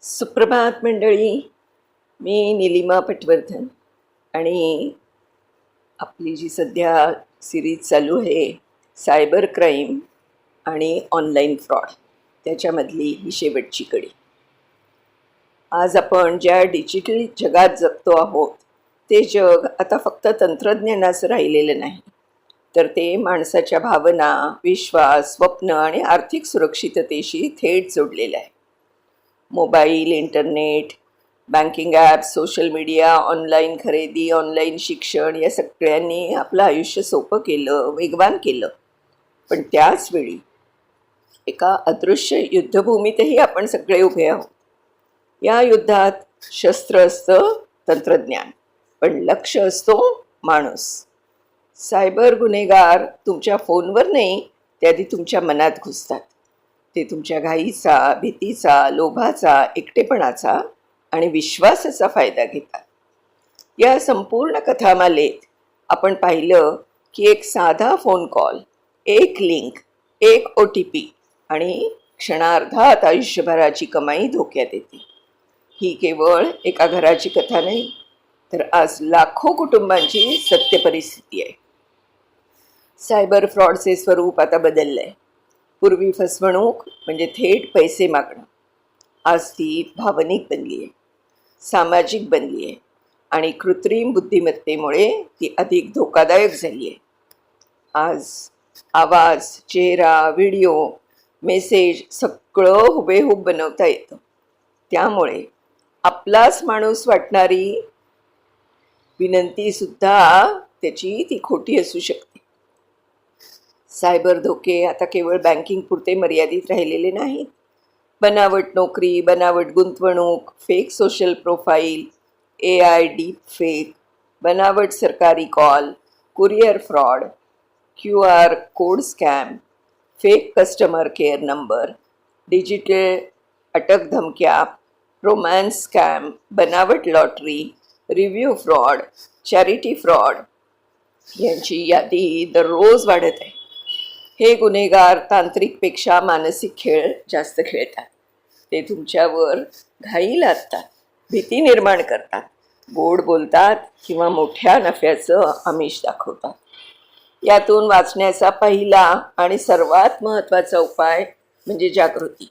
सुप्रभात मंडळी. मी निलिमा पटवर्धन आणि आपली जी सध्या सिरीज चालू आहे सायबर क्राईम आणि ऑनलाईन फ्रॉड, त्याच्यामधली ही शेवटची कडी. आज आपण ज्या डिजिटल जगात जगतो आहोत ते जग आता फक्त तंत्रज्ञानाचं राहिलेलं नाही, तर ते माणसाच्या भावना, विश्वास, स्वप्न आणि आर्थिक सुरक्षिततेशी थेट जोडलेलं आहे. Mobile, internet, banking app, social media, online खरेदी, ऑनलाईन शिक्षण या सगळ्यांनी आपलं आयुष्य सोपं केलं, वेगवान केलं. पण त्याचवेळी एका अदृश्य युद्धभूमीतही आपण सगळे उभे आहोत. या युद्धात शस्त्र असतं तंत्रज्ञान, पण लक्ष असतो माणूस. सायबर गुन्हेगार तुमच्या फोनवर नाही, त्याआधी तुमच्या मनात घुसतात. ते तुमच्या घाईचा, भीतीचा, लोभाचा, एकटेपणाचा आणि विश्वासाचा फायदा घेतात. या संपूर्ण कथामालेत आपण पाहिलं की एक साधा फोन कॉल, एक लिंक, एक OTP आणि क्षणार्धात आयुष्यभराची कमाई धोक्यात येते. ही केवळ एका घराची कथा नाही, तर आज लाखो कुटुंबांची सत्य परिस्थिती आहे. सायबर फ्रॉडचे स्वरूप आता बदललं आहे. पूर्वी फसवणूक म्हणजे थेट पैसे मागणं, आज ती भावनिक बनली आहे, सामाजिक बनली आहे आणि कृत्रिम बुद्धिमत्तेमुळे ती अधिक धोकादायक झाली आहे. आज आवाज, चेहरा, व्हिडिओ, मेसेज सगळं हुबेहूब बनवता येतं. त्यामुळे आपलाच माणूस वाटणारी विनंतीसुद्धा त्याची ती खोटी असू शकते. सायबर धोके आता केवळ बँकिंग पुरते मर्यादित राहिलेले नाहीत. बनावट नोकरी, बनावट गुंतवणूक, fake social profile, AI deep fake, बनावट सरकारी call, courier fraud, QR code scam, fake customer care number, digital अटक धमक्या, रोमॅन्स स्कॅम, बनावट lottery, review fraud, charity fraud यांची यादी दररोज वाढत आहे. हे गुन्हेगार तांत्रिकपेक्षा मानसिक खेळ जास्त खेळतात. ते तुमच्यावर घाई लादतात, भीती निर्माण करतात, गोड बोलतात किंवा मोठ्या नफ्याचं आमिष दाखवतात. यातून वाचण्याचा पहिला आणि सर्वात महत्त्वाचा उपाय म्हणजे जागृती.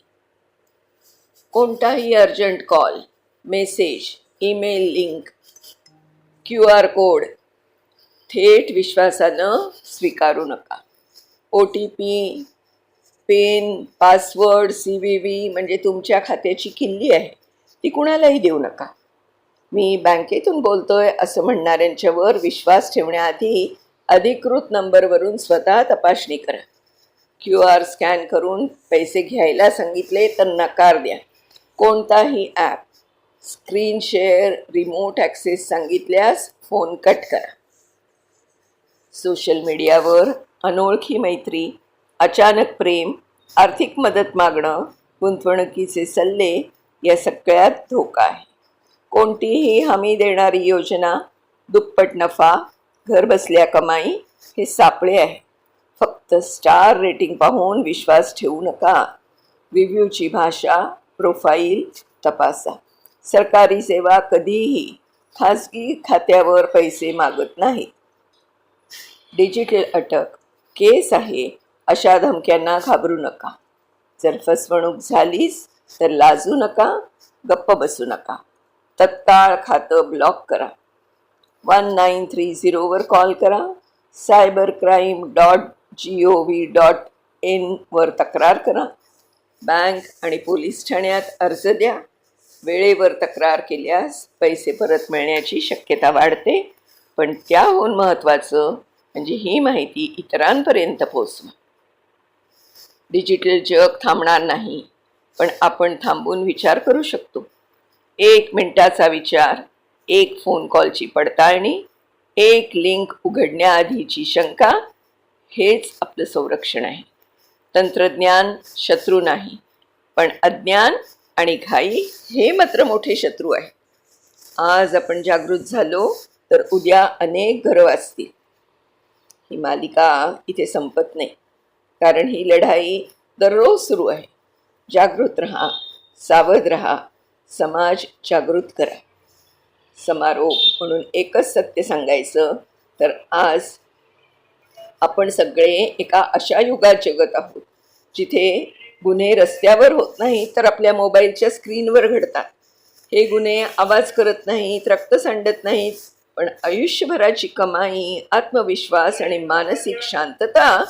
कोणताही urgent call, message, email link, QR code थेट विश्वासानं स्वीकारू नका. OTP, पिन, पासवर्ड, CVV म्हणजे तुमच्या खात्याची किल्ली आहे, ती कुणालाही देऊ नका. मी बँकेतून बोलतोय असं म्हणणाऱ्यांच्यावर विश्वास ठेवण्याआधी अधिकृत नंबरवरून स्वतः तपासणी करा. QR स्कॅन करून पैसे घ्यायला सांगितले तर नकार द्या. कोणताही app, screen share, remote access सांगितल्यास फोन कट करा. सोशल मीडियावर अनोळखी मैत्री, अचानक प्रेम, आर्थिक मदत मागणं, गुंतवणुकीचे सल्ले या सगळ्यात धोका आहे. कोणतीही हमी देणारी योजना, दुप्पट नफा, घरबसल्या कमाई हे सापळे आहे. फक्त स्टार रेटिंग पाहून विश्वास ठेवू नका. रिव्ह्यूची भाषा, प्रोफाईल तपासा. सरकारी सेवा कधीही खाजगी खात्यावर पैसे मागत नाहीत. डिजिटल अटक, केस आहे अशा धमक्यांना घाबरू नका. जर फसवणूक झालीच तर लाजू नका, गप्प बसू नका. तत्काळ खातं ब्लॉक करा. 1930 कॉल करा. cybercrime.gov.in वर तक्रार करा. बँक आणि पोलीस ठाण्यात अर्ज द्या. वेळेवर तक्रार केल्यास पैसे परत मिळण्याची शक्यता वाढते. पण त्याहून महत्त्वाचं म्हणजे ही माहिती इतरांपर्यंत पोहोचवा. डिजिटल जग थांबणार नाही, पण आपण थांबून विचार करू शकतो. 1 मिनिटाचा विचार, एक फोन कॉलची पडताळणी, एक लिंक उघडण्याआधीची शंका, हेच आपलं संरक्षण आहे. तंत्रज्ञान शत्रू नाही, पण अज्ञान आणि घाई हे मात्र मोठे शत्रू आहे. आज आपण जागृत झालो तर उद्या अनेक घरं वाचतील. ही मालिका इथे संपत नाही, कारण ही लढाई दररोज सुरू आहे. जागृत रहा, सावध रहा, समाज जागृत करा. समारोप म्हणून एकच सत्य सांगायचं तर आज आपण सगळे एका अशा युगात जगत आहोत जिथे गुन्हे रस्त्यावर होत नाही तर आपल्या मोबाईलच्या स्क्रीनवर घडतात. हे गुन्हे आवाज करत नाहीत, रक्त सांडत नाहीत, पण आयुष्यभराची कमाई, आत्मविश्वास आणि मानसिक शांतता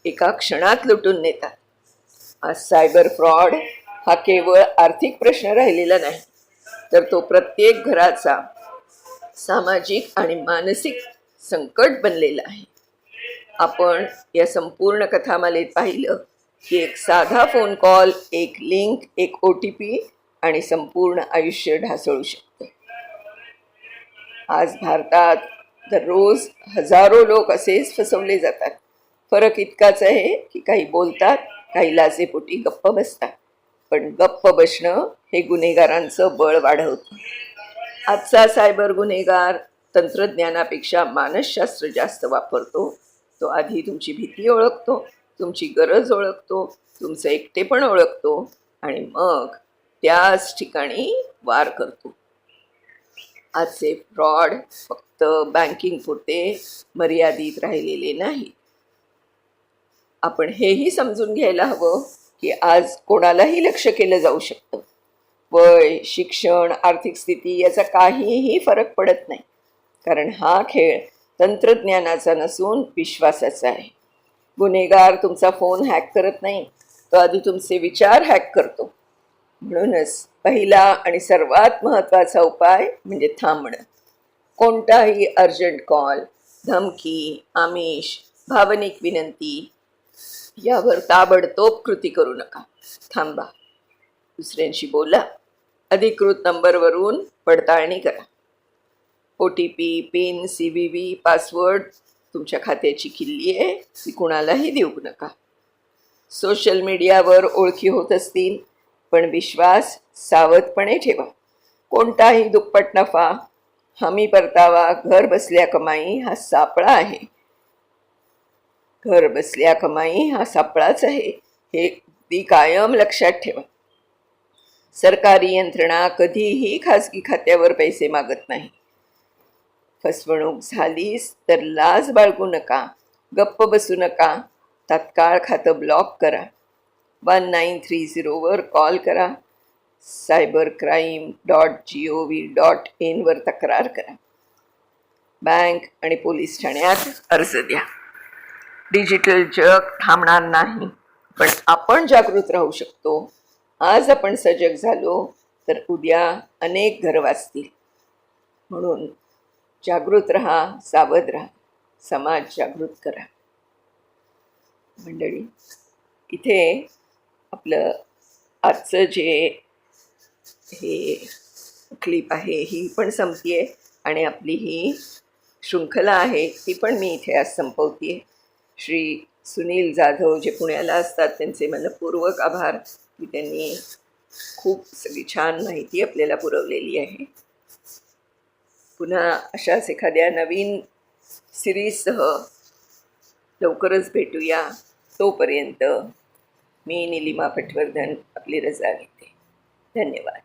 एका क्षणात लुटून नेतात. आज सायबर फ्रॉड हा केवळ आर्थिक प्रश्न राहिलेला नाही, तर तो प्रत्येक घराचा सामाजिक आणि मानसिक संकट बनलेला आहे. आपण या संपूर्ण कथामालेत पाहिलं की एक साधा फोन कॉल, एक लिंक, एक OTP आणि संपूर्ण आयुष्य ढासळू शकतं. आज भारतात दररोज हजारो लोक असेच फसवले जातात. फरक इतकाच आहे की काही बोलतात, काही लाजेपोटी गप्प बसतात. पण गप्प बसणं हे गुन्हेगारांचं बळ वाढवतं. आजचा सायबर गुन्हेगार तंत्रज्ञानापेक्षा मानसशास्त्र जास्त वापरतो. तो आधी तुमची भीती ओळखतो, तुमची गरज ओळखतो, तुमचं एकटेपण ओळखतो आणि मग त्याच ठिकाणी वार करतो. आजचे फ्रॉड फक्त बँकिंग पुरते मर्यादित राहिलेले नाही. आपण हेही समजून घ्यायला हवं की आज कोणालाही लक्ष केलं जाऊ शकतं. वय, शिक्षण, आर्थिक स्थिती याचा काहीही फरक पडत नाही, कारण हा खेळ तंत्रज्ञानाचा नसून विश्वासाचा आहे. गुन्हेगार तुमचा फोन हॅक करत नाही, तो आधी तुमचे विचार हॅक करतो. म्हणूनच पहिला आणि सर्वात महत्त्वाचा उपाय म्हणजे थांबणं. कोणताही अर्जंट कॉल, धमकी, आमिष, भावनिक विनंती यावर ताबडतोब कृती करू नका. थांबा, दुसऱ्यांशी बोला, अधिकृत नंबरवरून पडताळणी करा. OTP, पिन, CVV, पासवर्ड तुमच्या खात्याची किल्ली आहे, ती कुणालाही देऊ नका. सोशल मीडियावर ओळखी होत असतील, पण विश्वास सावधपणे ठेवा. कोणताही दुप्पट नफा, हमी परतावा, घर बसल्या कमाई हा सापळा आहे. घर बसल्या कमाई हा सापळाच आहे, हे अगदी कायम लक्षात ठेवा. सरकारी यंत्रणा कधीही खाजगी खात्यावर पैसे मागत नाही. फसवणूक झालीस तर लाज बाळगू नका, गप्प बसू नका. तात्काळ खातं ब्लॉक करा. 1930वर कॉल करा. cybercrime.gov.in वर तक्रार करा. बँक आणि पोलीस ठाण्यात अर्ज द्या. डिजिटल जग थांबणार नाही, पण आपण जागृत राहू शकतो. आज आपण सजग झालो तर उद्या अनेक घर वाचतील. म्हणून जागृत राहा, सावध राहा, समाज जागृत करा. मंडळी, इथे आपलं आजचं जे हे क्लिप आहे ही पण संपते आहे आणि आपली ही शृंखला आहे ती पण मी इथे आज संपवते आहे. श्री सुनील जाधव जे पुण्याला असतात त्यांचे मनपूर्वक आभार की त्यांनी खूप सगळी छान माहिती आपल्याला पुरवलेली आहे. पुन्हा अशाच एखाद्या नवीन सिरीजसह लवकरच भेटूया. तोपर्यंत मी निलिमा पटवर्धन आपली रजा घेते. धन्यवाद.